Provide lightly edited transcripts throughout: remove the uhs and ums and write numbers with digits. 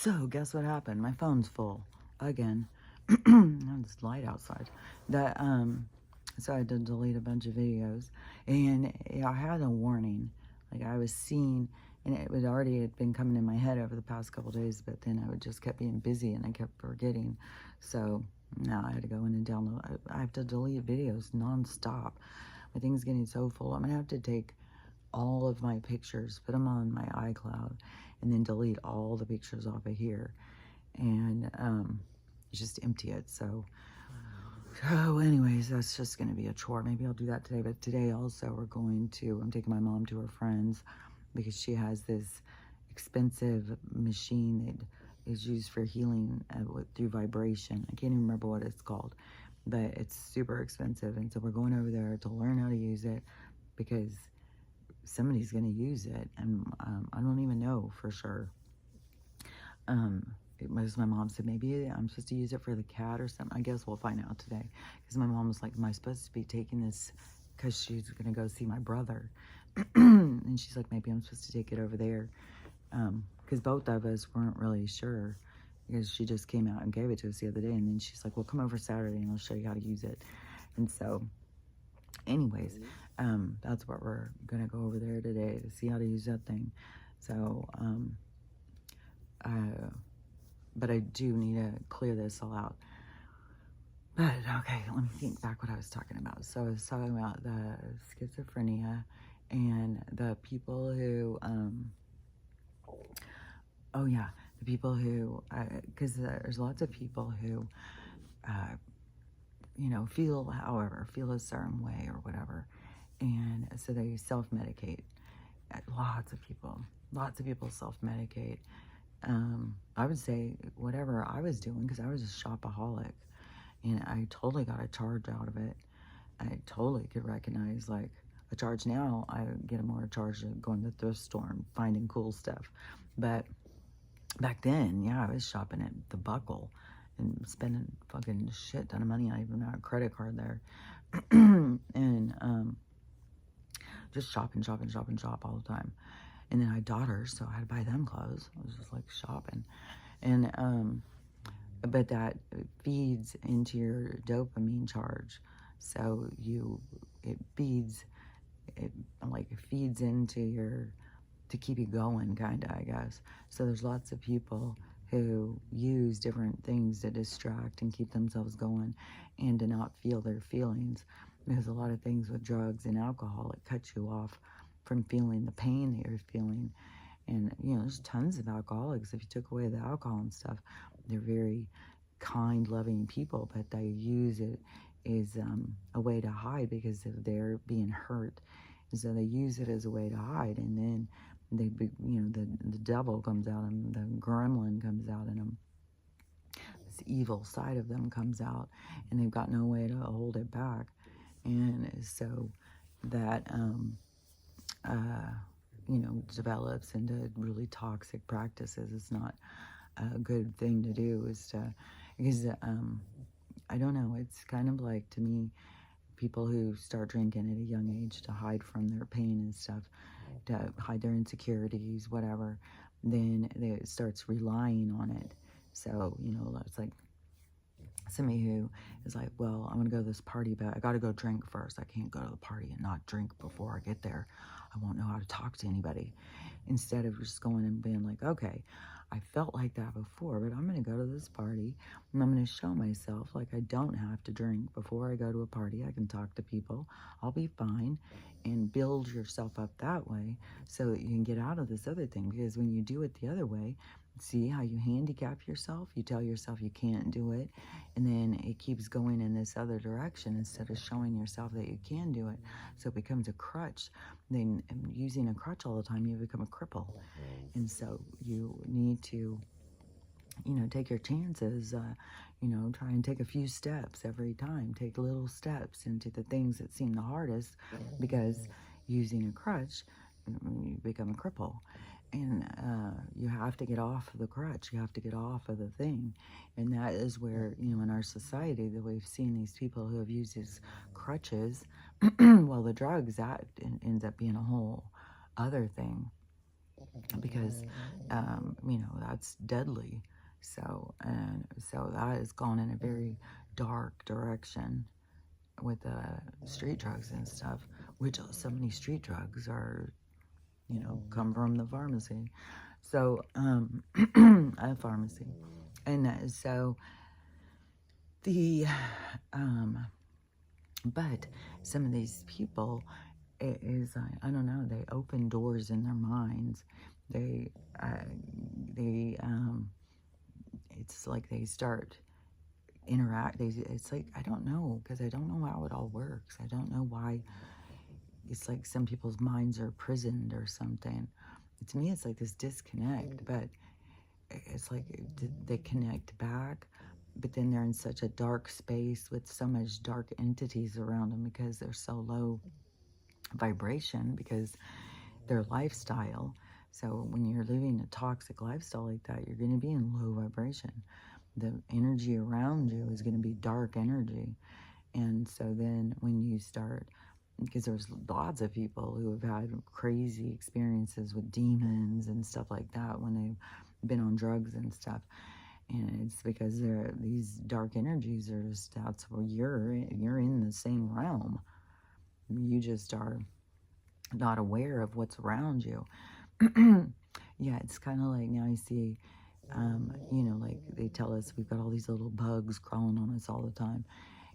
So, guess what happened? My phone's full again. It's light outside. That so I had to delete a bunch of videos, and I had a warning. Like I was seeing, and it was already had been coming in my head over the past couple days. But then I would just kept being busy, and I kept forgetting. So now I had to go in and download. I have to delete videos nonstop. My thing's getting so full. I'm gonna have to take all of my pictures, put them on my iCloud, and then delete all the pictures off of here, and just empty it. So anyways, that's just going to be a chore. Maybe I'll do that today. But today also I'm taking my mom to her friend's because she has this expensive machine that is used for healing through vibration. I can't even remember what it's called, but it's super expensive. And so we're going over there to learn how to use it because somebody's going to use it. And I don't even know for sure. My mom said, maybe I'm supposed to use it for the cat or something. I guess we'll find out today. Because my mom was like, am I supposed to be taking this? Because she's going to go see my brother. And she's like, maybe I'm supposed to take it over there. Because both of us weren't really sure. Because she just came out and gave it to us the other day. And then she's like, well, come over Saturday and I'll show you how to use it. And so, anyways, that's what we're going to go over there today to see how to use that thing. So, but I do need to clear this all out. But, okay, let me think back what I was talking about. So I was talking about the schizophrenia and the people who, the people who, because there's lots of people who, feel a certain way or whatever. And so they self-medicate. Lots of people self-medicate. I would say whatever I was doing, because I was a shopaholic, and I totally got a charge out of it. I totally could recognize like a charge now. I get more charge of going to the thrift store and finding cool stuff. But back then, yeah, I was shopping at the Buckle and spending fucking shit ton of money. I even had a credit card there. And just shop all the time. And then I had daughters, so I had to buy them clothes. I was just like shopping. And but that feeds into your dopamine charge. So it feeds into your, to keep you going, kinda, I guess. So there's lots of people who use different things to distract and keep themselves going and to not feel their feelings. Because a lot of things with drugs and alcohol, it cuts you off from feeling the pain that you're feeling. And, there's tons of alcoholics. If you took away the alcohol and stuff, they're very kind, loving people, but they use it as a way to hide because of their being hurt. And so they use it as a way to hide. And then the devil comes out and the gremlin comes out in them. This evil side of them comes out, and they've got no way to hold it back. And so that, develops into really toxic practices. It's not a good thing to do, because I don't know, it's kind of like, to me, people who start drinking at a young age to hide from their pain and stuff, to hide their insecurities, whatever, then it starts relying on it. So, it's like somebody who is like, well, I'm going to go to this party, but I got to go drink first. I can't go to the party and not drink before I get there. I won't know how to talk to anybody. Instead of just going and being like, okay, I felt like that before, but I'm going to go to this party and I'm going to show myself like I don't have to drink before I go to a party. I can talk to people. I'll be fine, and build yourself up that way so that you can get out of this other thing. Because when you do it the other way, see how you handicap yourself? You tell yourself you can't do it, and then it keeps going in this other direction instead of showing yourself that you can do it. So it becomes a crutch. Then using a crutch all the time, you become a cripple. And so you need to, take your chances, try and take a few steps every time. Take little steps into the things that seem the hardest, because using a crutch, you become a cripple. And you have to get off of the crutch. You have to get off of the thing. And that is where, in our society, that we've seen these people who have used these crutches, well, the drugs, that ends up being a whole other thing. because, that's deadly. So, and so that has gone in a very dark direction with street drugs and stuff, which so many street drugs are, come from the pharmacy. So, a pharmacy. And so the, but some of these people, it is, I don't know, they open doors in their minds. They, it's like they start it's like, I don't know, because I don't know how it all works. I don't know why. It's like some people's minds are prisoned or something. To me, it's like this disconnect, but it's like they connect back, but then they're in such a dark space with so much dark entities around them because they're so low vibration, because their lifestyle. So when you're living a toxic lifestyle like that, you're going to be in low vibration. The energy around you is going to be dark energy. And so then when you start, because there's lots of people who have had crazy experiences with demons and stuff like that when they've been on drugs and stuff. And it's because these dark energies are just, that's where you're in the same realm. You just are not aware of what's around you. Yeah, it's kind of like, now I see, like they tell us we've got all these little bugs crawling on us all the time,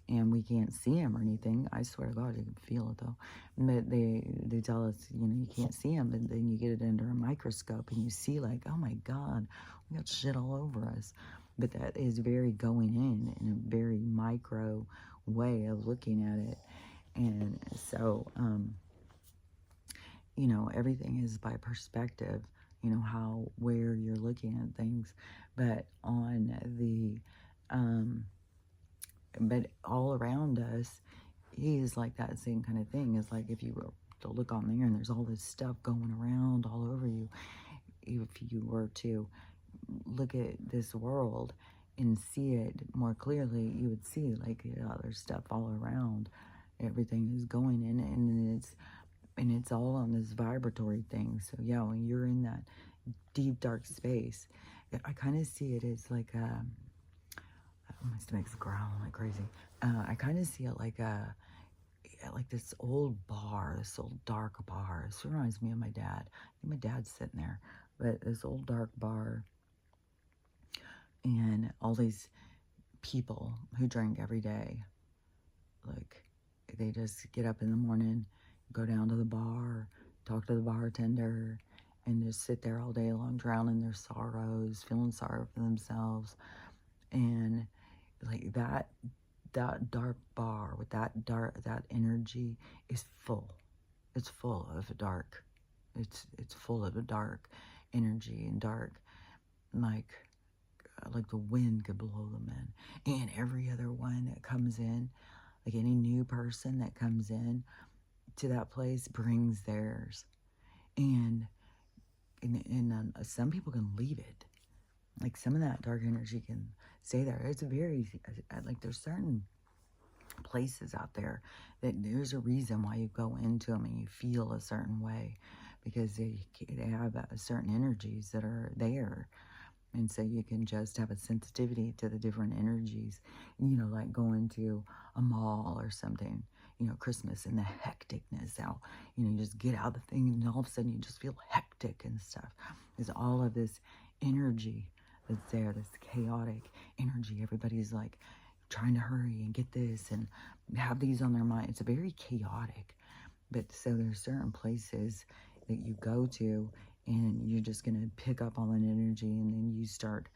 and we can't see them or anything. I swear to God, you can feel it though. But they tell us, you can't see them, and then you get it under a microscope and you see, like, oh my God, we got shit all over us. But that is very going in a very micro way of looking at it. And so, everything is by perspective, where you're looking at things. But on the, but all around us is like that same kind of thing. It's like if you were to look on there and there's all this stuff going around all over you, if you were to look at this world and see it more clearly, you would see, like, there's stuff all around. Everything is going in, and it's all on this vibratory thing. So yeah, when you're in that deep dark space, I kind of see it as like my stomach's growling like crazy. I kind of see it like this old bar, this old dark bar. This reminds me of my dad. I think my dad's sitting there, but this old dark bar, and all these people who drink every day. Like, they just get up in the morning, go down to the bar, talk to the bartender, and just sit there all day long, drowning their sorrows, feeling sorry for themselves. And like that dark bar with that energy is full. It's full of dark. It's full of a dark energy and dark, like the wind could blow them in. And every other one that comes in, like any new person that comes in to that place, brings theirs. And some people can leave it. Like, some of that dark energy can stay there. It's very, like, there's certain places out there that there's a reason why you go into them and you feel a certain way, because they have certain energies that are there. And so you can just have a sensitivity to the different energies, like going to a mall or something, Christmas and the hecticness, how, you just get out of the thing and all of a sudden you just feel hectic and stuff. There's all of this energy that's there, this chaotic energy. Everybody's like trying to hurry and get this and have these on their mind. It's very chaotic. But so there's certain places that you go to, and you're just going to pick up on that energy, and then you start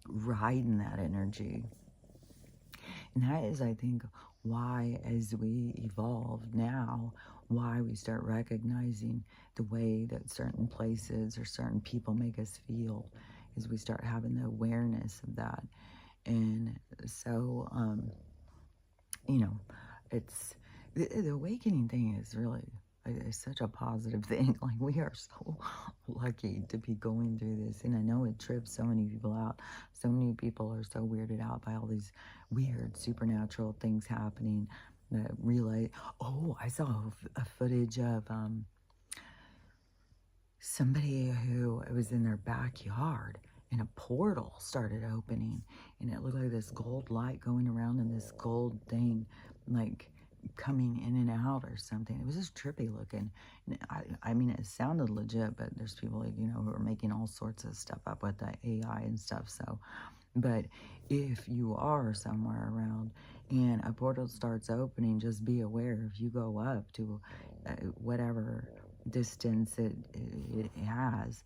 riding that energy. And that is, I think, why, as we evolve now, why we start recognizing the way that certain places or certain people make us feel, is we start having the awareness of that. And so, it's the awakening thing is really, it's such a positive thing. Like, we are so lucky to be going through this. And I know it trips so many people out. So many people are so weirded out by all these weird supernatural things happening that relate. Oh, I saw a footage of somebody who it was in their backyard and a portal started opening and it looked like this gold light going around and this gold thing like coming in and out or something. It was just trippy looking. And I mean, it sounded legit, but there's people like, who are making all sorts of stuff up with the AI and stuff. So, but if you are somewhere around and a portal starts opening, just be aware if you go up to whatever distance it has,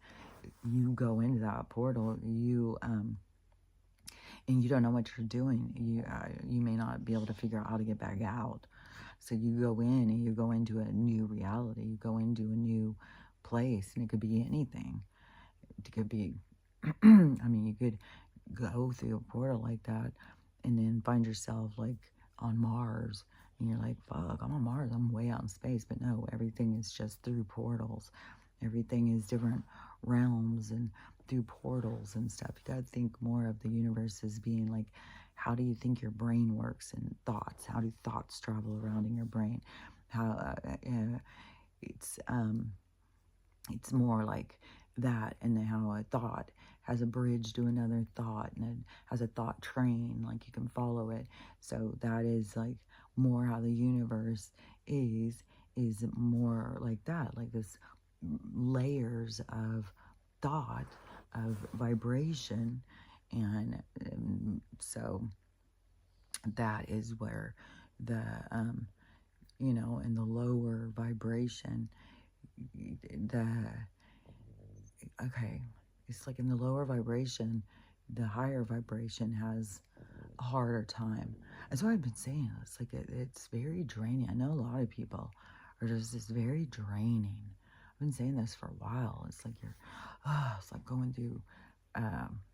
you go into that portal, and you don't know what you're doing. You may not be able to figure out how to get back out. So you go in and you go into a new reality. You go into a new place, and it could be anything. It could be, I mean, you could go through a portal like that and then find yourself like on Mars. And you're like, fuck, I'm on Mars. I'm way out in space. But no, everything is just through portals. Everything is different realms and through portals and stuff. You got to think more of the universe as being like, how do you think your brain works and thoughts? How do thoughts travel around in your brain? How it's more like that, and how a thought has a bridge to another thought, and it has a thought train, like you can follow it. So that is like more how the universe is more like that, like this layers of thought, of vibration, and so that is where the in the lower vibration, the okay, it's like in the lower vibration, the higher vibration has a harder time. That's what I've been saying. It's like it's very draining. I know a lot of people are just very draining. I've been saying this for a while. It's like it's like going through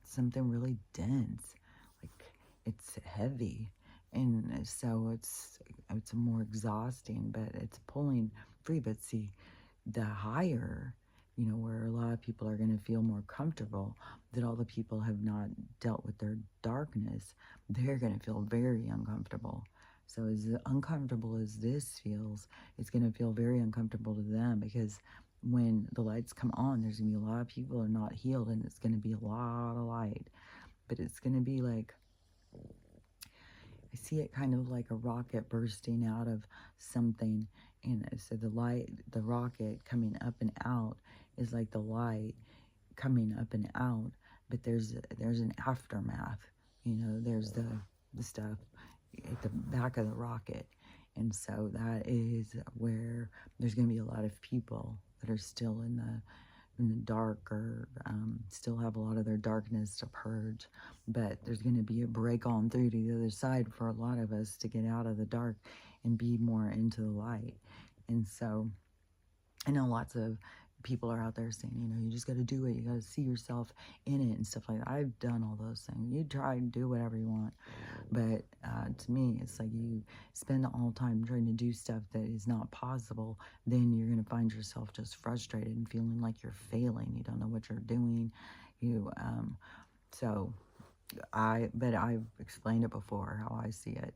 something really dense. Like it's heavy, and so it's more exhausting, but it's pulling free. But see, the higher, where a lot of people are going to feel more comfortable, that all the people have not dealt with their darkness, they're going to feel very uncomfortable. So as uncomfortable as this feels, it's going to feel very uncomfortable to them, because when the lights come on, there's going to be a lot of people who are not healed, and it's going to be a lot of light. But it's going to be like, I see it kind of like a rocket bursting out of something. And so the rocket coming up and out is like the light coming up and out. But there's an aftermath. There's the stuff at the back of the rocket. And so that is where there's going to be a lot of people that are still in the dark, or still have a lot of their darkness to purge. But there's going to be a break on through to the other side for a lot of us to get out of the dark and be more into the light. And so I know lots of people are out there saying, you just got to do it. You got to see yourself in it and stuff like that. I've done all those things. You try and do whatever you want. But to me, it's like you spend all time trying to do stuff that is not possible. Then you're going to find yourself just frustrated and feeling like you're failing. You don't know what you're doing. But I've explained it before, how I see it.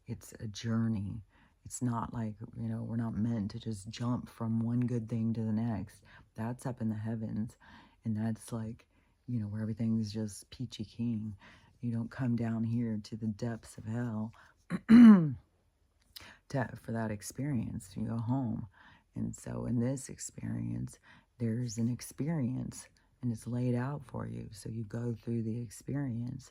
It's a journey. It's not like, we're not meant to just jump from one good thing to the next. That's up in the heavens. And that's like, where everything's just peachy keen. You don't come down here to the depths of hell for that experience. You go home. And so in this experience, there's an experience, and it's laid out for you. So you go through the experience,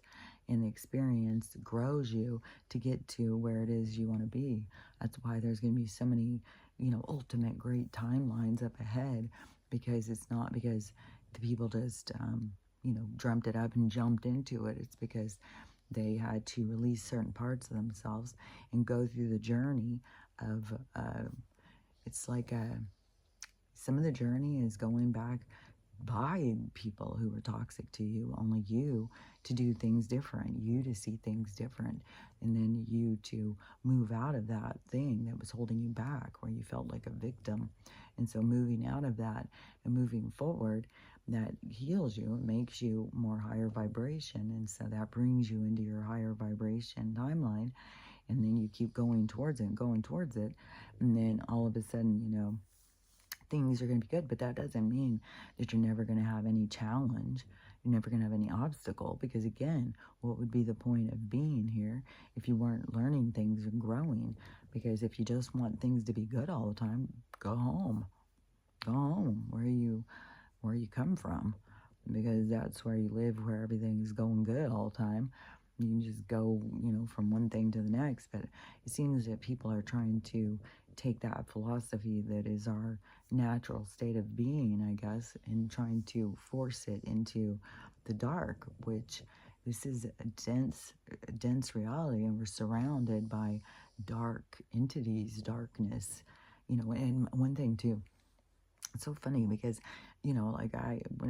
and the experience grows you to get to where it is you want to be. That's why there's going to be so many, ultimate great timelines up ahead, because it's not because the people just, dreamt it up and jumped into it. It's because they had to release certain parts of themselves and go through the journey of, it's like some of the journey is going back by people who were toxic to you, only you to do things different, you to see things different, and then you to move out of that thing that was holding you back, where you felt like a victim. And so moving out of that and moving forward, that heals you, it makes you more higher vibration, and so that brings you into your higher vibration timeline, and then you keep going towards it, and then all of a sudden, things are going to be good, but that doesn't mean that you're never going to have any challenge. You're never going to have any obstacle, because again, what would be the point of being here if you weren't learning things and growing? Because if you just want things to be good all the time, go home. Go home where you come from, because that's where you live, where everything's going good all the time. You can just go, from one thing to the next. But it seems that people are trying to take that philosophy that is our natural state of being, I guess, and trying to force it into the dark, which this is a dense reality, and we're surrounded by dark entities, darkness, and one thing too, it's so funny because, like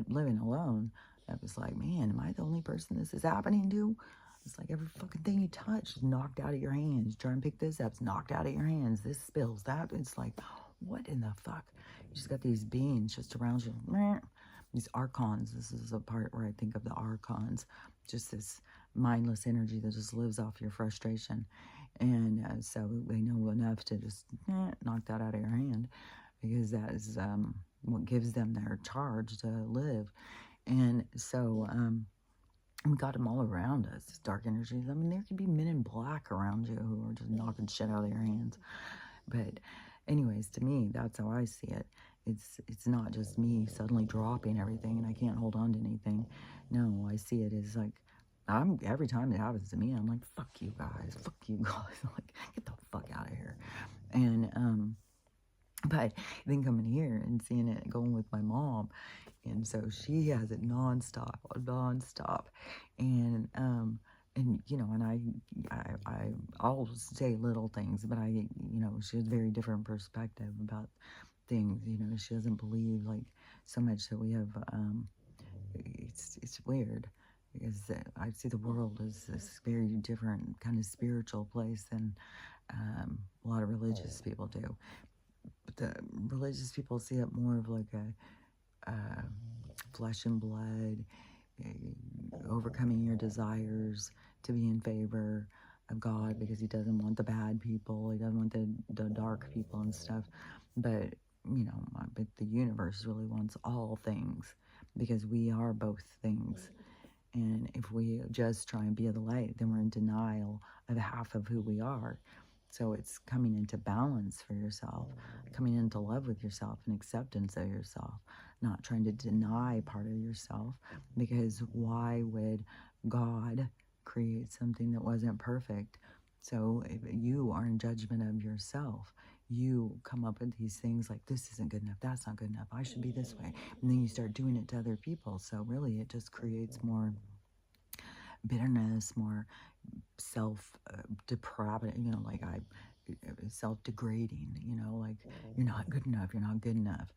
living alone, I was like, man, am I the only person this is happening to? It's like every fucking thing you touch is knocked out of your hands. Try and pick this up, it's knocked out of your hands. This spills, that. It's like, what in the fuck? You just got these beings just around you. These archons. This is a part where I think of the archons. Just this mindless energy that just lives off your frustration. And so they know enough to just knock that out of your hand, because that is what gives them their charge to live. And so we got them all around us, dark energies. I mean, there could be men in black around you who are just knocking shit out of your hands. But anyways, to me, that's how I see it. It's not just me suddenly dropping everything and I can't hold on to anything. No, I see it as like, every time it happens to me, I'm like, fuck you guys, like, get the fuck out of here. And but then coming here and seeing it going with my mom, and so she has it nonstop, and I'll say little things, but she has a very different perspective about things. She doesn't believe like so much that we have. It's weird, because I see the world as this very different kind of spiritual place than a lot of religious people do. But the religious people see it more of like a flesh and blood, overcoming your desires to be in favor of God, because he doesn't want the bad people, he doesn't want the dark people and stuff. But but the universe really wants all things, because we are both things. And if we just try and be the light, then we're in denial of half of who we are. So it's coming into balance for yourself, coming into love with yourself and acceptance of yourself, not trying to deny part of yourself, because why would God create something that wasn't perfect? So if you are in judgment of yourself, you come up with these things like, this isn't good enough, that's not good enough, I should be this way. And then you start doing it to other people. So really it just creates more bitterness, more self-depravity, like self-degrading, like, you're not good enough, you're not good enough.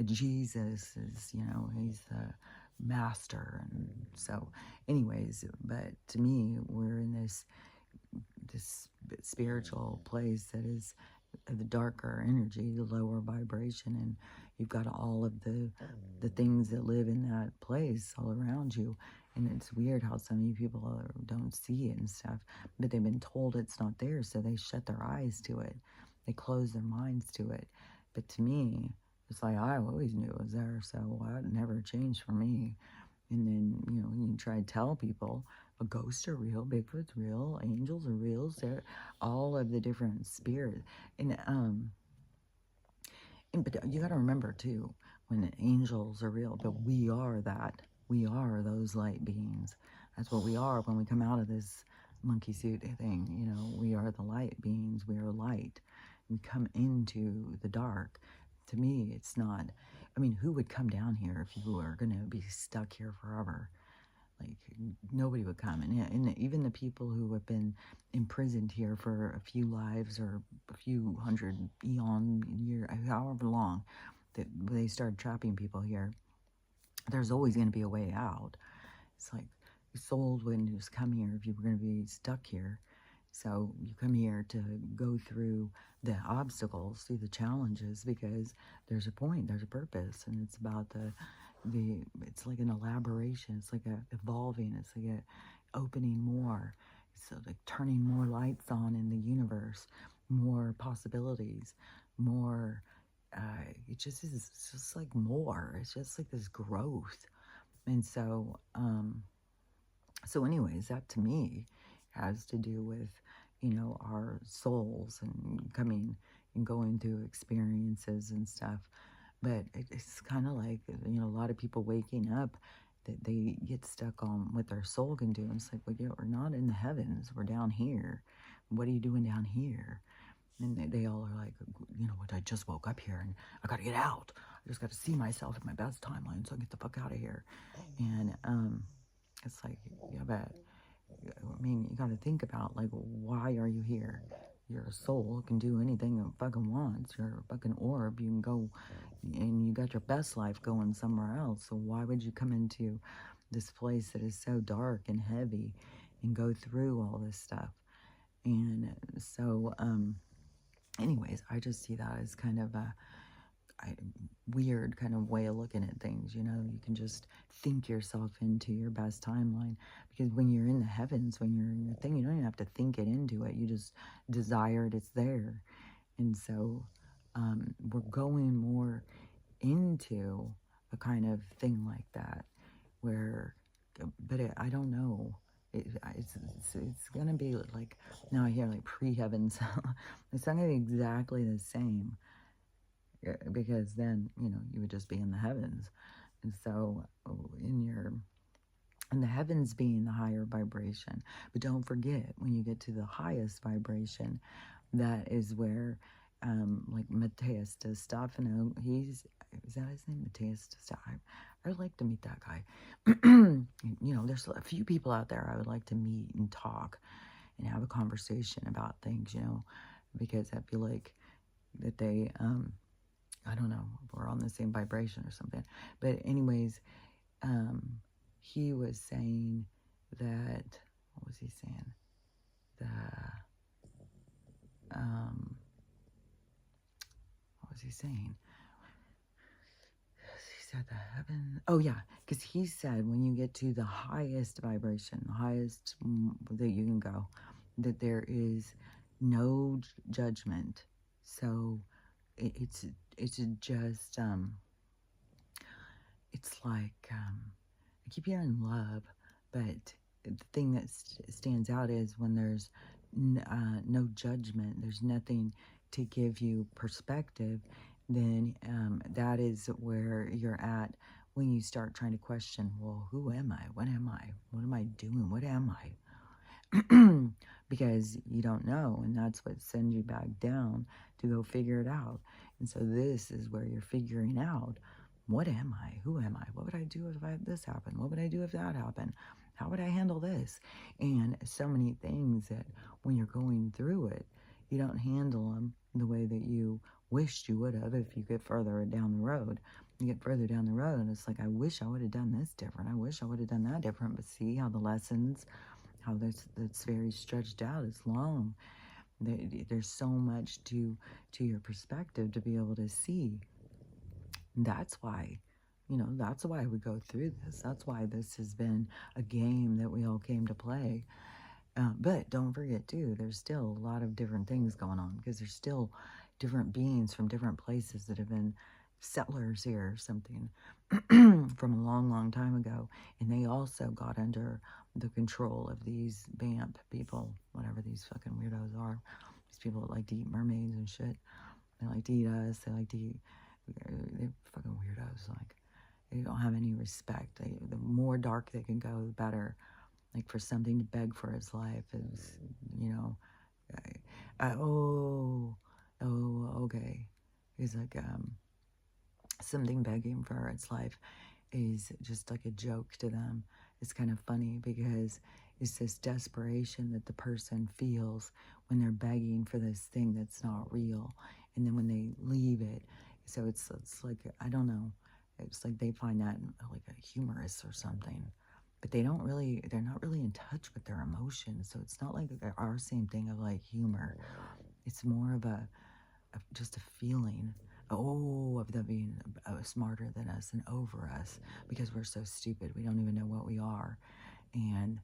Jesus is, he's the master. And so anyways, but to me, we're in this spiritual place that is the darker energy, the lower vibration, and you've got all of the things that live in that place all around you. And it's weird how so many people don't see it and stuff, but they've been told it's not there, so they shut their eyes to it, they close their minds to it. But to me, it's like, I always knew it was there, so it never changed for me. And then you try to tell people, ghosts are real, Bigfoot's real, angels are real, so all of the different spirits. But you got to remember too, when the angels are real, but we are that. We are those light beings. That's what we are when we come out of this monkey suit thing. We are the light beings. We are light. We come into the dark. To me, it's not. I mean, who would come down here if you were going to be stuck here forever? Like, nobody would come. And even the people who have been imprisoned here for a few lives or a few hundred year, however long that they started trapping people here, there's always going to be a way out. It's like souls wouldn't just come here if you were going to be stuck here. So you come here to go through the obstacles, through the challenges, because there's a point, there's a purpose, and it's about it's like an elaboration, it's like evolving, it's like opening more, so like turning more lights on in the universe, more possibilities, more it just is, it's just like more. It's just like this growth. And so anyways, that to me has to do with, our souls and coming and going through experiences and stuff. But it's kind of like, a lot of people waking up that they get stuck on what their soul can do. And it's like, well, we're not in the heavens. We're down here. What are you doing down here? And they all are like, what, I just woke up here and I got to get out. I just got to see myself in my best timeline, so I get the fuck out of here. And it's like, yeah, but I mean, you got to think about, like, why are you here? You're a soul, can do anything it fucking wants. You're a fucking orb. You can go, and you got your best life going somewhere else. So why would you come into this place that is so dark and heavy and go through all this stuff? And so, anyways, I just see that as kind of a weird kind of way of looking at things. You can just think yourself into your best timeline, because when you're in the heavens, when you're in your thing, you don't even have to think it into it. You just desire it, it's there. And so we're going more into a kind of thing like that, where, but I don't know. It's gonna be like, now I hear like pre-heavens. It's not gonna be exactly the same, because then you would just be in the heavens. And so in the heavens being the higher vibration. But don't forget, when you get to the highest vibration, that is where like Matthias de Stefano, is that his name, Matthias de Stefano? I would like to meet that guy. There's a few people out there I would like to meet and talk and have a conversation about things, because I feel like that they I don't know, we're on the same vibration or something. But anyways, he was saying that, what was he saying? What was he saying? He said the heaven. Oh yeah, because he said when you get to the highest vibration, the highest that you can go, that there is no judgment. So it's just it's like I keep hearing love, but the thing that stands out is when there's no judgment, there's nothing to give you perspective, then that is where you're at when you start trying to question, well, who am I? What am I? What am I doing? What am I? Because you don't know, and that's what sends you back down to go figure it out. And so this is where you're figuring out, what am I? Who am I? What would I do if this happened? What would I do if that happened? How would I handle this? And so many things that when you're going through it, you don't handle them the way that you wished you would have. If you get further down the road, you get further down the road, and it's like, I wish I would have done this different. I wish I would have done that different. But see how the lessons, how that's very stretched out. It's long. There's so much to your perspective to be able to see. That's why, that's why we go through this. That's why this has been a game that we all came to play. But don't forget, too, there's still a lot of different things going on, because there's still different beings from different places that have been settlers here or something from a long, long time ago. And they also got under the control of these vamp people, whatever these fucking weirdos are. These people that like to eat mermaids and shit. They like to eat us. They like to eat... They're fucking weirdos. Like, they don't have any respect. The more dark they can go, the better. Like, for something to beg for his life is, okay. It's like, something begging for its life is just like a joke to them. It's kind of funny, because it's this desperation that the person feels when they're begging for this thing that's not real. And then when they leave it, so it's like, I don't know, it's like they find that like a humorous or something. But they're not really in touch with their emotions. So it's not like our same thing of like humor. It's more of just a feeling, of them being smarter than us and over us, because we're so stupid. We don't even know what we are. And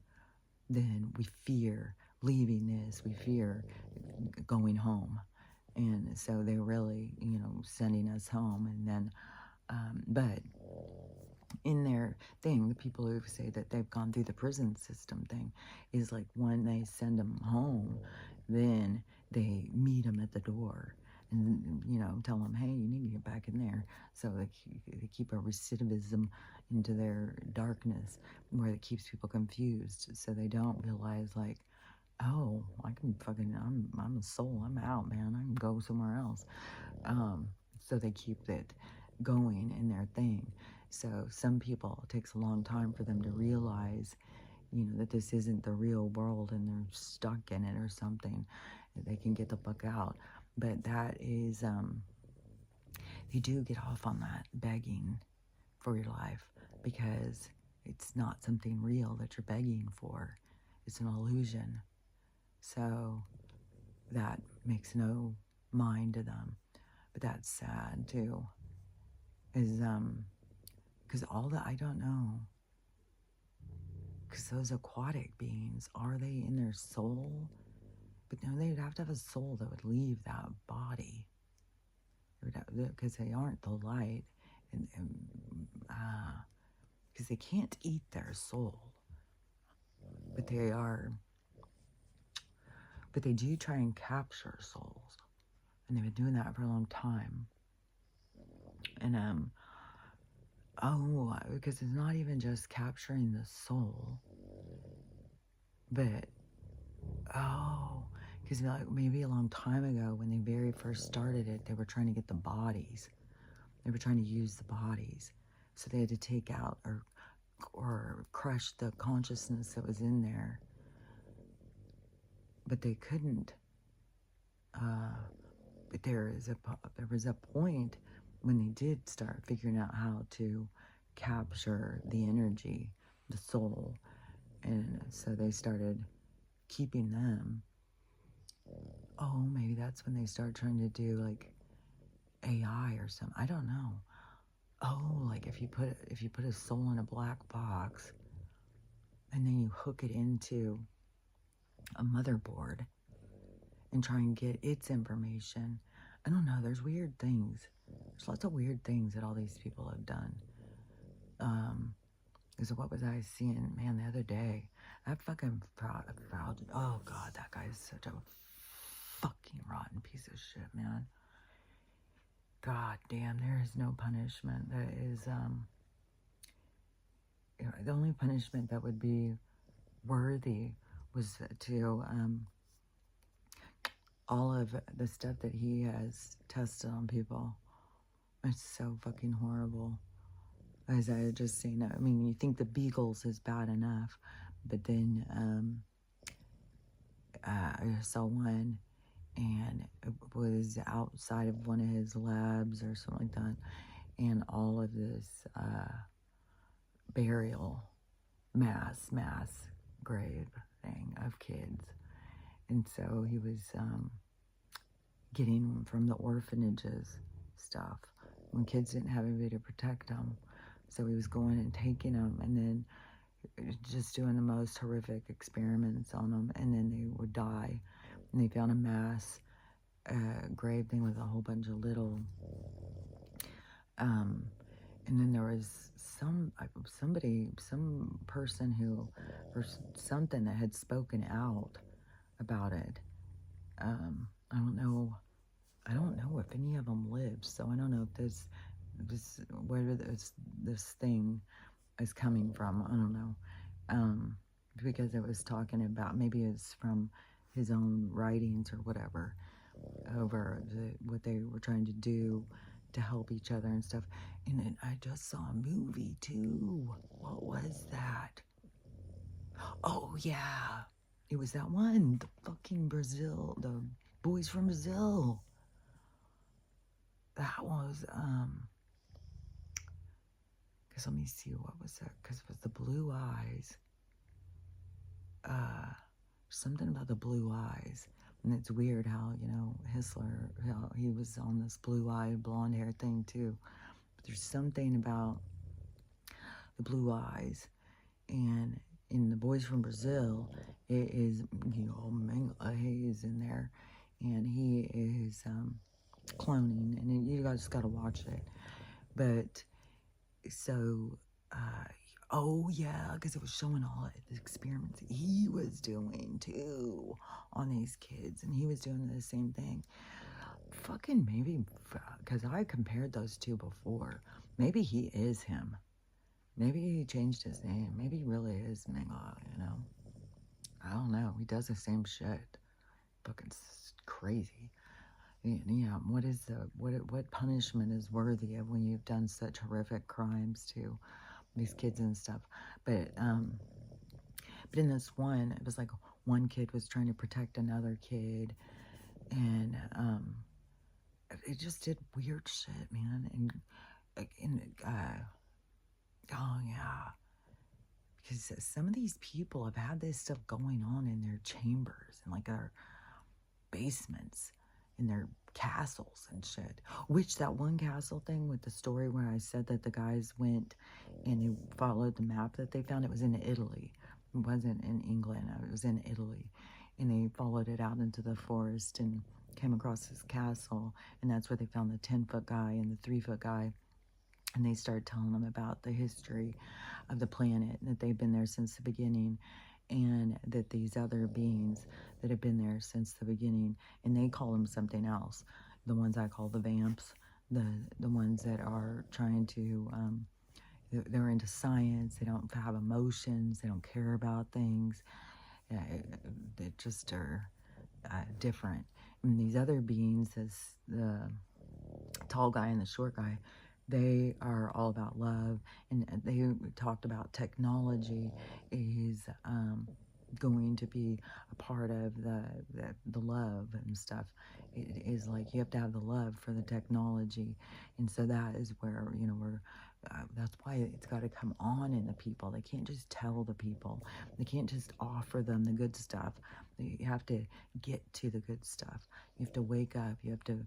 then we fear leaving this. We fear going home. And so they're really, sending us home. And then, but in their thing, the people who say that they've gone through the prison system thing is like when they send them home, then they meet them at the door and, tell them, hey, you need to get back in there. So they keep a recidivism into their darkness where it keeps people confused. So they don't realize, like, oh, I'm a soul. I'm out, man. I can go somewhere else. So they keep it going in their thing. So some people, it takes a long time for them to realize, that this isn't the real world and they're stuck in it or something. They can get the fuck out. But that is, you do get off on that begging for your life because it's not something real that you're begging for. It's an illusion. So that makes no mind to them. But that's sad too. Is because all that, I don't know. Because those aquatic beings, are they in their soul? But no, they'd have to have a soul that would leave that body. Because they aren't the light. And because they can't eat their soul. But they are. But they do try and capture souls. And they've been doing that for a long time. And, because it's not even just capturing the soul, but, because like maybe a long time ago when they very first started it, they were trying to get the bodies. They were trying to use the bodies. So they had to take out or crush the consciousness that was in there. But they couldn't. But there was a point when they did start figuring out how to capture the energy, the soul. And so they started keeping them. Oh, maybe that's when they started trying to do like AI or something. I don't know. Oh, like if you put a soul in a black box and then you hook it into a motherboard and try and get its information. I don't know. There's weird things. There's lots of weird things that all these people have done. Because what was I seeing, man, the other day? That fucking proud. Oh God, that guy is such a fucking rotten piece of shit, man. God damn, there is no punishment that is, the only punishment that would be worthy was to, all of the stuff that he has tested on people. It's so fucking horrible. As I had just seen, I mean, you think the Beagles is bad enough, but then I saw one and it was outside of one of his labs or something like that, and all of this burial mass grave thing of kids. And so he was getting them from the orphanages stuff when kids didn't have anybody to protect them. So he was going and taking them and then just doing the most horrific experiments on them, and then they would die. And they found a mass grave thing with a whole bunch of little, and then there was some person who, or something that had spoken out about it. I don't know if any of them lived, so I don't know if where this thing is coming from. I don't know, because it was talking about, maybe it's from his own writings or whatever, over what they were trying to do to help each other and stuff. And then I just saw a movie too. What was that? Oh yeah, it was that one, the fucking Brazil, the boys from Brazil. That was because let me see, what was that? Because it was the blue eyes. Something about the blue eyes. And it's weird how, Hitler, how he was on this blue-eyed, blonde-haired thing too. But there's something about the blue eyes. And in the boys from Brazil, it is, Mengele is in there. and he is cloning, and you guys got to watch it. But so, oh yeah, because it was showing all the experiments he was doing too on these kids, and he was doing the same thing. Fucking maybe, because I compared those two before. Maybe he is him. Maybe he changed his name. Maybe he really is Mengele, you know? I don't know. He does the same shit. Fucking crazy. Yeah, what punishment is worthy of when you've done such horrific crimes to these kids and stuff? But in this one, it was like one kid was trying to protect another kid, and it just did weird shit, man. And oh yeah, because some of these people have had this stuff going on in their chambers and like their basements, in their castles and shit. Which that one castle thing with the story where I said that the guys went and they followed the map that they found, it was in Italy. It wasn't in England. It was in Italy, and they followed it out into the forest and came across this castle, and that's where they found the 10-foot guy and the 3-foot guy. And they started telling them about the history of the planet, that they've been there since the beginning, and that these other beings that have been there since the beginning, and they call them something else. The ones I call the vamps, the ones that are trying to, they're into science, they don't have emotions, they don't care about things, they just are different. And these other beings, as the tall guy and the short guy, they are all about love, and they talked about technology is going to be a part of the love and stuff. It is like you have to have the love for the technology, and so that is where, you know, we're that's why it's got to come on in the people. They can't just tell the people. They can't just offer them the good stuff. You have to get to the good stuff. You have to wake up. You have to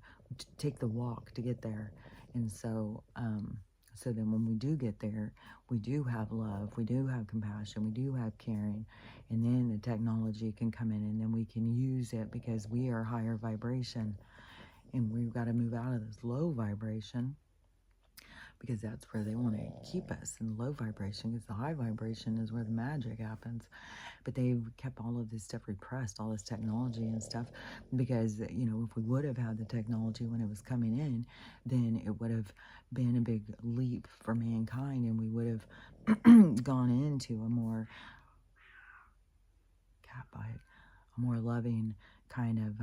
take the walk to get there. And so, so then when we do get there, we do have love, we do have compassion, we do have caring, and then the technology can come in, and then we can use it because we are higher vibration, and we've got to move out of this low vibration, because that's where they want to keep us in low vibration, because the high vibration is where the magic happens. But they've kept all of this stuff repressed, all this technology and stuff, because, you know, if we would have had the technology when it was coming in, then it would have been a big leap for mankind, and we would have gone into a more a more loving kind of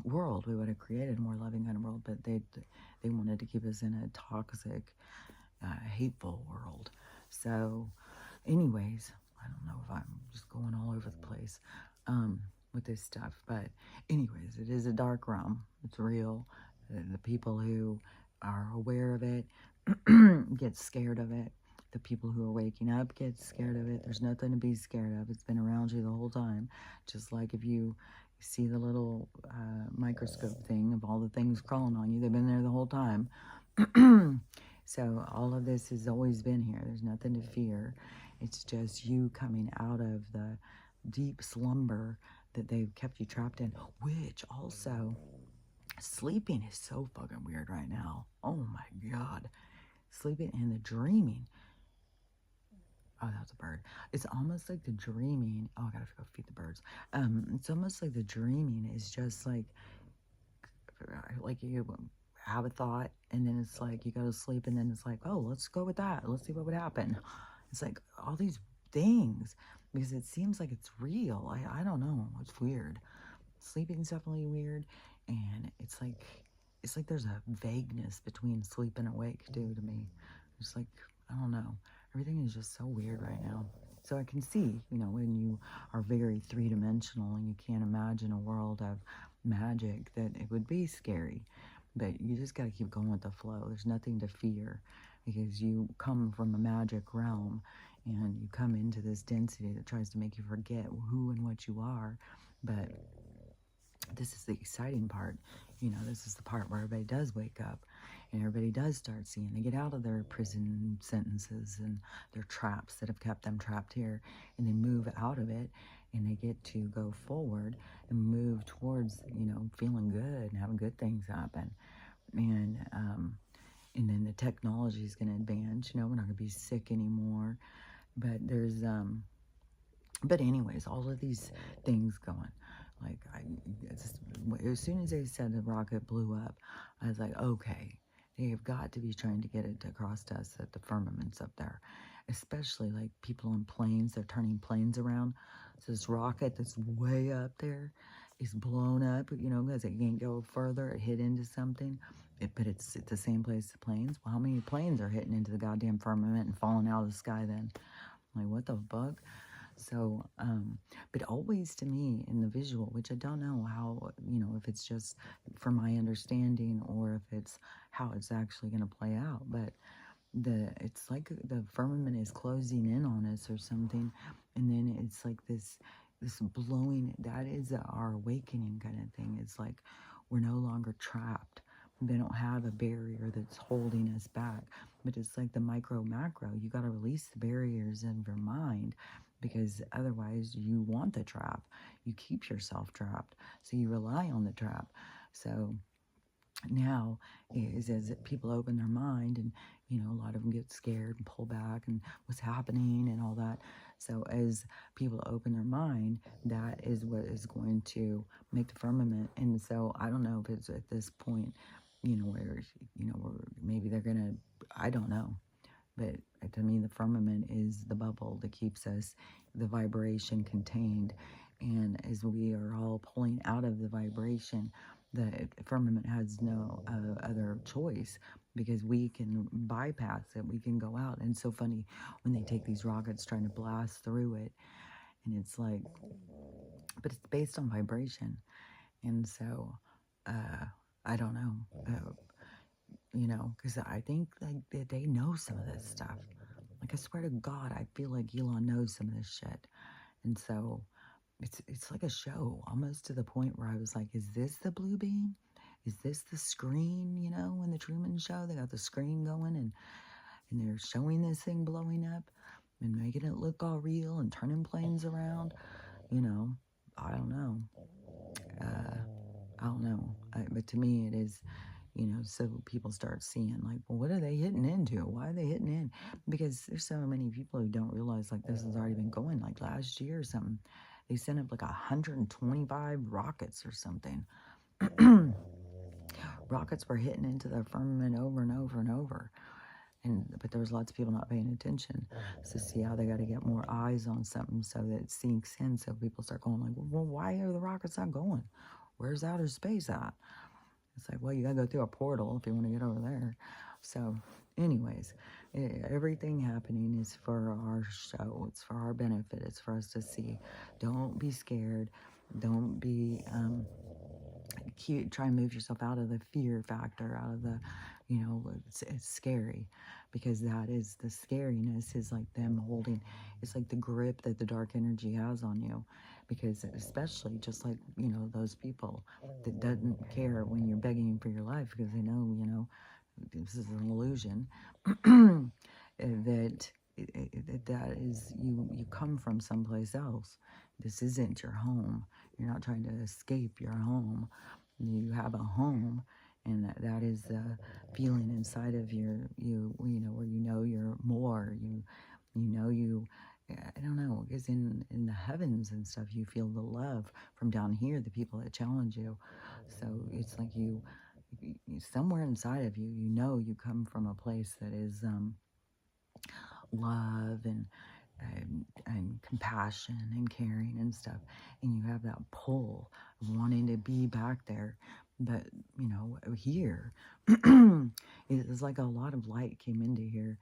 world. We would have created a more loving kind of world, but they wanted to keep us in a toxic, hateful world. So anyways, I don't know if I'm just going all over the place with this stuff, but anyways, it is a dark realm. It's real. The people who are aware of it get scared of it. The people who are waking up get scared of it. There's nothing to be scared of. It's been around you the whole time. Just like if you see the little microscope thing of all the things crawling on you, they've been there the whole time. So all of this has always been here. There's nothing to fear. It's just you coming out of the deep slumber that they've kept you trapped in, which also, sleeping is so fucking weird right now. Oh my God. Sleeping and the dreaming. Oh, that's a bird. It's almost like the dreaming. Oh, I gotta go feed the birds. It's almost like the dreaming is just like you have a thought, and then it's like you go to sleep, and then it's like, oh, let's go with that. Let's see what would happen. It's like all these things, because it seems like it's real. I don't know. It's weird. Sleeping is definitely weird, and it's like there's a vagueness between sleep and awake too to me. It's like, I don't know. Everything is just so weird right now. So I can see, you know, when you are very three-dimensional and you can't imagine a world of magic, that it would be scary. But you just got to keep going with the flow. There's nothing to fear, because you come from a magic realm, and you come into this density that tries to make you forget who and what you are. But this is the exciting part. You know, this is the part where everybody does wake up, and everybody does start seeing. They get out of their prison sentences and their traps that have kept them trapped here, and they move out of it, and they get to go forward and move towards, feeling good and having good things happen. And then the technology is going to advance. We're not going to be sick anymore. But but anyways, all of these things going. Like, as soon as they said the rocket blew up, I was like, okay, they have got to be trying to get it across to us that the firmament's up there. Especially like people on planes, they're turning planes around. So this rocket that's way up there is blown up, because it can't go further. It hit into something. But it's at the same place the planes. Well, how many planes are hitting into the goddamn firmament and falling out of the sky then? I'm like, what the fuck? So, but always to me in the visual, which I don't know how, if it's just for my understanding or if it's how it's actually going to play out, but it's like the firmament is closing in on us or something, and then it's like this blowing, that is our awakening kind of thing. It's like we're no longer trapped. They don't have a barrier that's holding us back, but it's like the micro macro. You got to release the barriers in your mind, because otherwise you want the trap. You keep yourself trapped, so you rely on the trap. So now is as people open their mind, and a lot of them get scared and pull back and what's happening and all that. So as people open their mind, that is what is going to make the firmament. And so I don't know if it's at this point, where maybe they're gonna, I don't know, but to me the firmament is the bubble that keeps us, the vibration contained. And as we are all pulling out of the vibration, the firmament has no other choice, because we can bypass it. We can go out. And it's so funny when they take these rockets trying to blast through it, and it's like, but it's based on vibration. And so I don't know, because I think like they know some of this stuff. Like, I swear to God, I feel like Elon knows some of this shit. And so it's like a show, almost to the point where I was like, is this the blue beam? Is this the screen, in the Truman Show? They got the screen going, and they're showing this thing blowing up and making it look all real and turning planes around. I don't know. I don't know. But to me, it is, so people start seeing, like, well, what are they hitting into? Why are they hitting in? Because there's so many people who don't realize, like, this has already been going, like, last year or something. They sent up, like, 125 rockets or something. Rockets were hitting into the firmament over and over and over. But there was lots of people not paying attention. So see how they got to get more eyes on something so that it sinks in. So people start going like, well, why are the rockets not going? Where's outer space at? It's like, well, you got to go through a portal if you want to get over there. So anyways, everything happening is for our show. It's for our benefit. It's for us to see. Don't be scared. Don't be cute. Try and move yourself out of the fear factor, out of the, it's scary, because that is the scariness, is like them holding, it's like the grip that the dark energy has on you. Because especially just like, those people that doesn't care when you're begging for your life, because they know, this is an illusion, that that is, you come from someplace else. This isn't your home. You're not trying to escape your home. You have a home, and that is the feeling inside of where you're more. I don't know, because in the heavens and stuff, you feel the love from down here, the people that challenge you. So it's like you somewhere inside of you, you come from a place that is love and compassion and caring and stuff, and you have that pull of wanting to be back there. But here it's like a lot of light came into here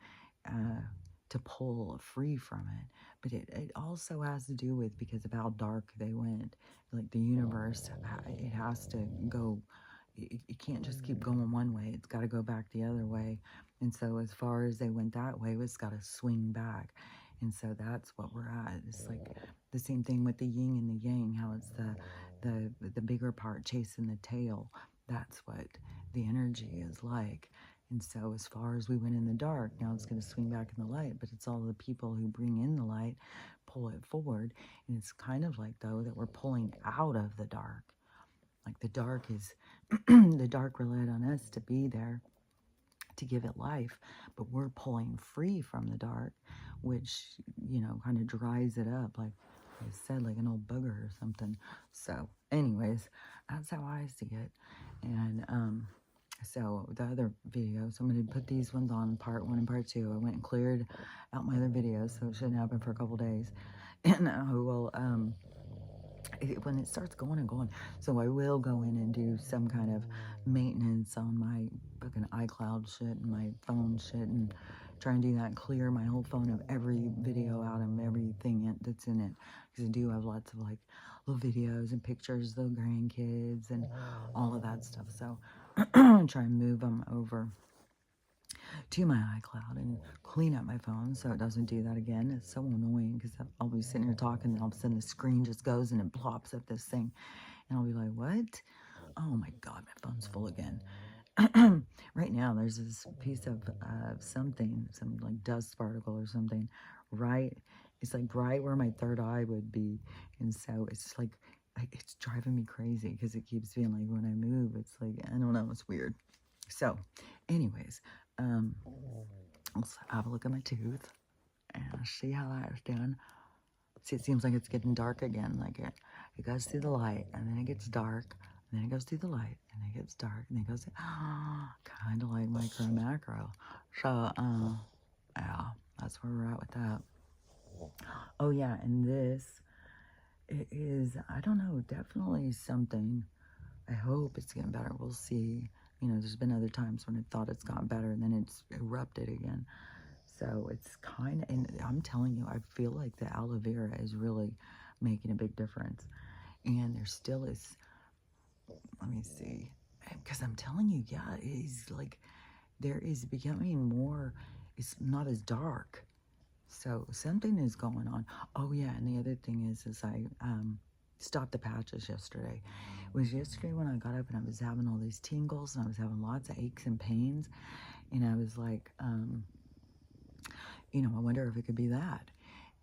to pull free from it. But it also has to do with, because of how dark they went, like the universe, it has to go, it can't just keep going one way. It's got to go back the other way. And so as far as they went that way, it's got to swing back. And so that's what we're at. It's like the same thing with the yin and the yang, how it's the bigger part chasing the tail. That's what the energy is like. And so as far as we went in the dark, now it's going to swing back in the light, but it's all the people who bring in the light, pull it forward. And it's kind of like, though, that we're pulling out of the dark. Like the dark is, the dark relied on us to be there to give it life, but we're pulling free from the dark, which, you know, kind of dries it up, like I said, like an old booger or something. So anyways, that's how I see it. And so the other videos, I'm going to put these ones on part 1 and part 2. I went and cleared out my other videos, so it shouldn't happen for a couple days. And I will, when it starts going and going, so I will go in and do some kind of maintenance on my fucking iCloud shit and my phone shit, and try and do that and clear my whole phone of every video out of everything that's in it, because I do have lots of like little videos and pictures of the grandkids and all of that stuff. So try and move them over to my iCloud and clean up my phone so it doesn't do that again. It's so annoying because I'll be sitting here talking and all of a sudden the screen just goes and it plops up this thing. And I'll be like, what? Oh my God, my phone's full again. Right now, there's this piece of something, some like dust particle or something, right? It's like right where my third eye would be. And so it's like, it's driving me crazy because it keeps being like when I move, it's like, I don't know, it's weird. So, anyways, let's have a look at my tooth and see how that's doing. See, it seems like it's getting dark again. Like it goes through the light and then it gets dark. And then it goes through the light and then it gets dark and then it goes, kind of like micro macro. So, yeah, that's where we're at with that. Oh yeah, and this is, I don't know, definitely something. I hope it's getting better. We'll see. You know, there's been other times when I thought it's gotten better and then it's erupted again. So it's kind of, and I'm telling you, I feel like the aloe vera is really making a big difference. And there still is, let me see, because I'm telling you, yeah, it is like, there is becoming more, it's not as dark. So something is going on. Oh yeah, and the other thing is I stopped the patches yesterday. It was yesterday when I got up and I was having all these tingles and I was having lots of aches and pains. And I was like, you know, I wonder if it could be that.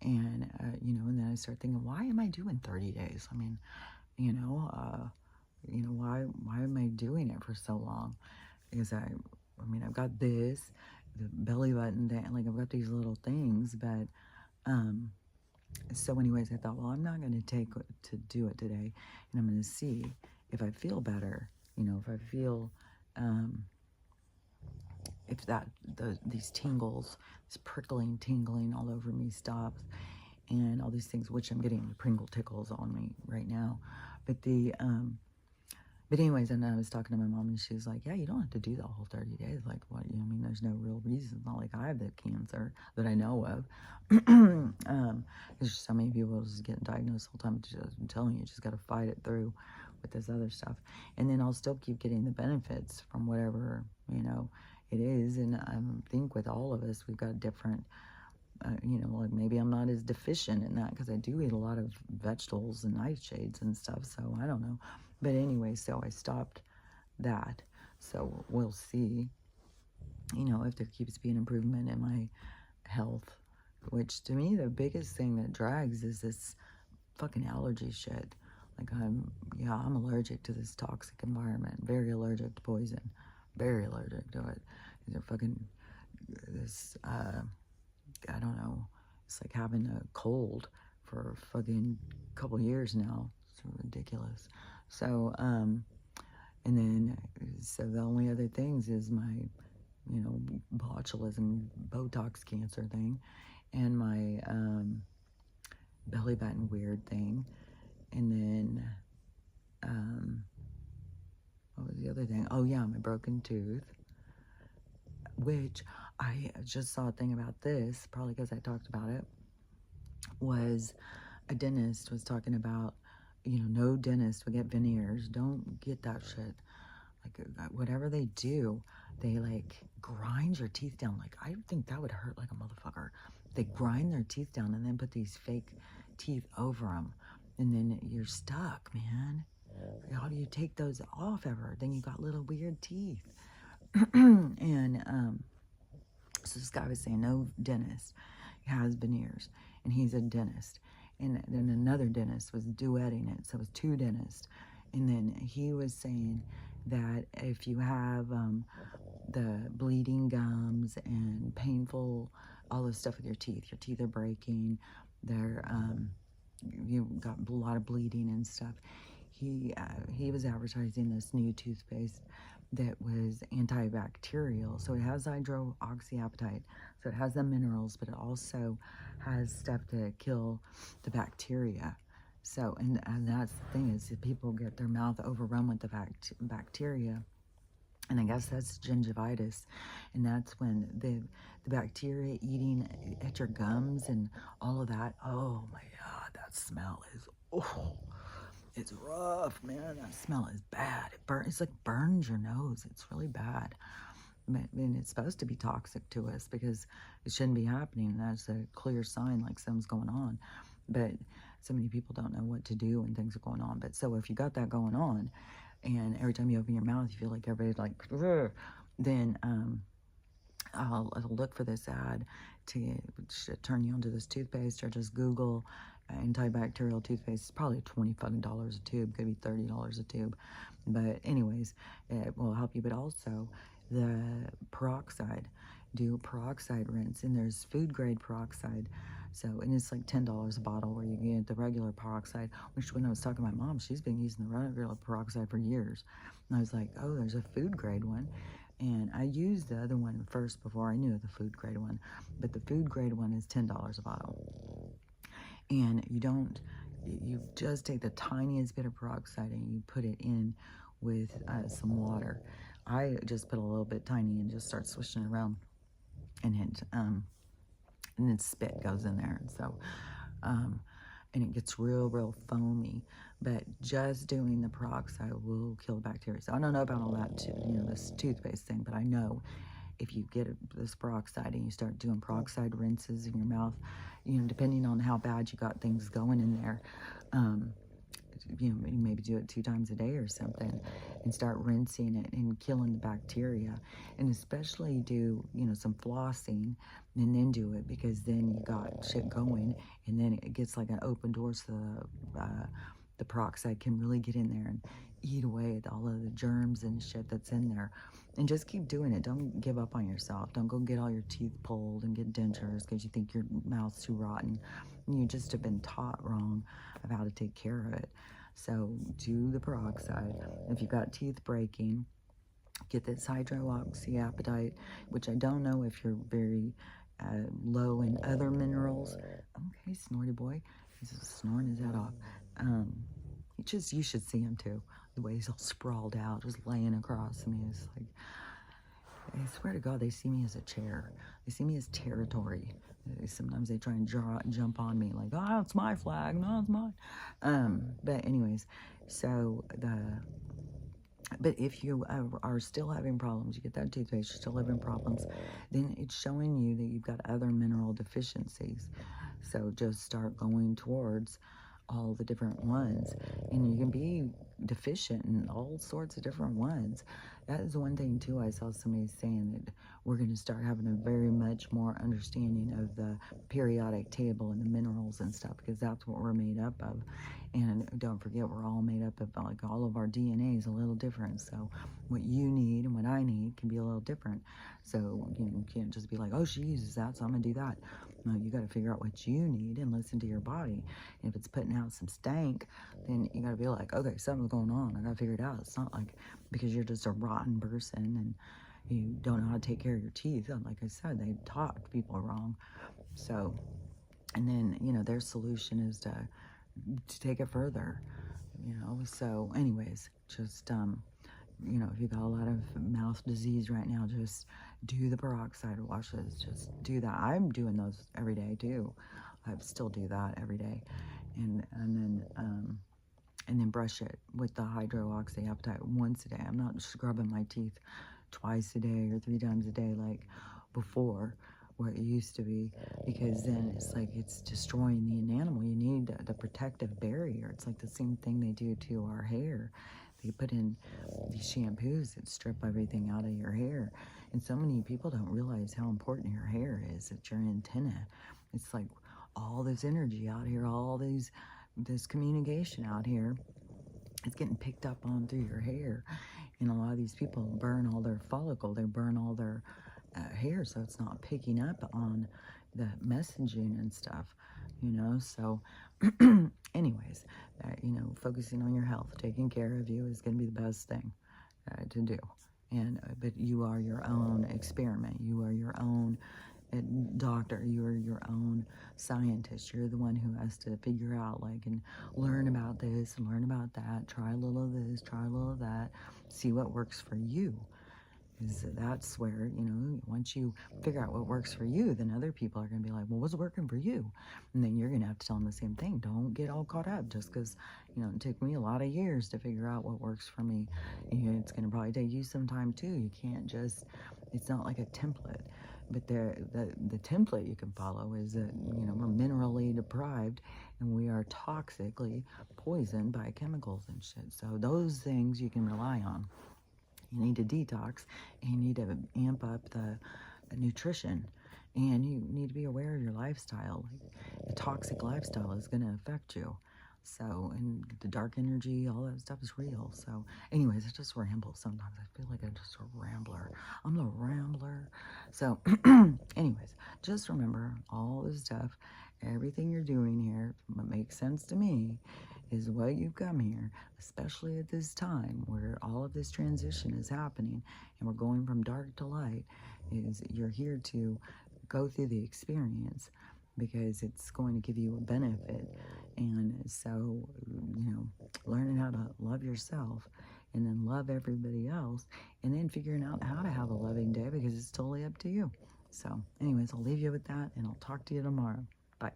And, you know, and then I start thinking, why am I doing 30 days? I mean, you know, why am I doing it for so long? Because I mean, I've got this, the belly button thing, like I've got these little things, but, so anyways, I thought, well, I'm not going to take to do it today, and I'm going to see if I feel better, you know, if I feel, if these tingles, this prickling, tingling all over me stops, and all these things, which I'm getting the Pringle tickles on me right now, but but anyways, and I was talking to my mom, and she was like, yeah, you don't have to do the whole 30 days. Like, what? You know, I mean, there's no real reason. It's not like I have the cancer that I know of. There's just so many people just getting diagnosed all the time. I'm telling you, just got to fight it through with this other stuff. And then I'll still keep getting the benefits from whatever, you know, it is. And I think with all of us, we've got different, you know, like maybe I'm not as deficient in that because I do eat a lot of vegetables and nightshades and stuff. So I don't know. But anyway, so I stopped that. So we'll see, you know, if there keeps being improvement in my health, which to me, the biggest thing that drags is this fucking allergy shit. Like I'm allergic to this toxic environment, very allergic to poison, very allergic to it. They're fucking, this, I don't know, it's like having a cold for a fucking couple years now. It's ridiculous. So, and then, so the only other things is my, you know, botulism, Botox cancer thing, and my belly button weird thing, and then, what was the other thing? Oh yeah, my broken tooth, which I just saw a thing about this, probably because I talked about it, was a dentist was talking about, you know, no dentist would get veneers. Don't get that shit. Like, whatever they do, they, like, grind your teeth down. Like, I think that would hurt like a motherfucker. They grind their teeth down and then put these fake teeth over them. And then you're stuck, man. How do you take those off ever? Then you got little weird teeth. And so this guy was saying no dentist has veneers, and he's a dentist. And then another dentist was duetting it, so it was two dentists. And then he was saying that if you have the bleeding gums and painful, all this stuff with your teeth are breaking, they're you've got a lot of bleeding and stuff. He was advertising this new toothpaste that was antibacterial. So it has hydroxyapatite, so it has the minerals, but it also has stuff to kill the bacteria. So, and that's the thing is that people get their mouth overrun with the bacteria. And I guess that's gingivitis, and that's when the bacteria eating at your gums and all of that. Oh my God, that smell is, oh, it's rough, man. That smell is bad. It's like burns your nose. It's really bad. I mean, it's supposed to be toxic to us because it shouldn't be happening. That's a clear sign like something's going on. But so many people don't know what to do when things are going on. But so if you got that going on, and every time you open your mouth, you feel like everybody's like, ugh, then I'll look for this ad to turn you onto this toothpaste, or just Google antibacterial toothpaste. It's probably $20 a tube, could be $30 a tube. But anyways, it will help you. But also the peroxide, do peroxide rinse, and there's food grade peroxide. So, and it's like $10 a bottle, where you get the regular peroxide, which when I was talking to my mom, she's been using the regular peroxide for years. And I was like, oh, there's a food grade one. And I used the other one first before I knew the food grade one. But the food grade one is $10 a bottle. And you just take the tiniest bit of peroxide and you put it in with some water. I just put a little bit tiny and just start swishing it around. And then spit goes in there. And so, and it gets real foamy. But just doing the peroxide will kill the bacteria. So I don't know about all that, this toothpaste thing, but I know if you get this peroxide and you start doing peroxide rinses in your mouth, depending on how bad you got things going in there, you maybe do it 2 times a day or something, and start rinsing it and killing the bacteria. And especially do, some flossing, and then do it, because then you got shit going, and then it gets like an open door, so the peroxide can really get in there and eat away at all of the germs and shit that's in there. And just keep doing it. Don't give up on yourself. Don't go get all your teeth pulled and get dentures because you think your mouth's too rotten. You just have been taught wrong of how to take care of it. So do the peroxide. If you've got teeth breaking, get this hydroxyapatite, which I don't know if you're very low in other minerals. Okay, snorty boy. He's just snoring his head off. You should see him too. The way he's all sprawled out, just laying across me. It's like, I swear to God, they see me as a chair. They see me as territory. Sometimes they try and jump on me like, oh, it's my flag. No, it's mine. But anyways, but if you are still having problems, you get that toothpaste, you're still having problems, then it's showing you that you've got other mineral deficiencies. So just start going towards all the different ones, and you can be deficient in all sorts of different ones. That is one thing too. I saw somebody saying that we're going to start having a very much more understanding of the periodic table and the minerals and stuff, because that's what we're made up of. And don't forget, we're all made up of, like, all of our DNA is a little different. So what you need and what I need can be a little different. So you can't just be like, oh, she uses that, so I'm gonna do that. No, you got to figure out what you need and listen to your body. And if it's putting out some stank, then you got to be like, okay, something's going on. I got to figure it out. It's not like because you're just a rotten person and you don't know how to take care of your teeth. And like I said, they taught people wrong. So, and then, their solution is to take it further, So anyways, just, if you've got a lot of mouth disease right now, just do the peroxide washes. Just do that. I'm doing those every day too. I still do that every day, and then brush it with the hydroxyapatite once a day. I'm not scrubbing my teeth twice a day or 3 times a day like before, where it used to be, because then it's like it's destroying the enamel. You need the protective barrier. It's like the same thing they do to our hair. They put in these shampoos that strip everything out of your hair. And so many people don't realize how important your hair is. It's your antenna. It's like all this energy out here, this communication out here. It's getting picked up on through your hair. And a lot of these people burn all their follicle. They burn all their hair, so it's not picking up on the messaging and stuff, So anyways, focusing on your health, taking care of you is going to be the best thing to do. But you are your own experiment. You are your own doctor. You are your own scientist. You're the one who has to figure out, and learn about this and learn about that. Try a little of this, try a little of that. See what works for you. Because that's where, once you figure out what works for you, then other people are going to be like, well, what's working for you? And then you're going to have to tell them the same thing. Don't get all caught up just because, it took me a lot of years to figure out what works for me. And it's going to probably take you some time too. You can't just, it's not like a template. But the template you can follow is that, we're minerally deprived and we are toxically poisoned by chemicals and shit. So those things you can rely on. You need to detox, and you need to amp up the nutrition, and you need to be aware of your lifestyle. A toxic lifestyle is going to affect you. So, and the dark energy, all that stuff is real. So, anyways, I just ramble sometimes. I feel like I'm just a rambler. I'm the rambler. So, anyways, just remember all this stuff, everything you're doing here, what makes sense to me is what you've come here, especially at this time where all of this transition is happening and we're going from dark to light, is you're here to go through the experience because it's going to give you a benefit. And so, learning how to love yourself and then love everybody else, and then figuring out how to have a loving day because it's totally up to you. So anyways, I'll leave you with that, and I'll talk to you tomorrow. Bye.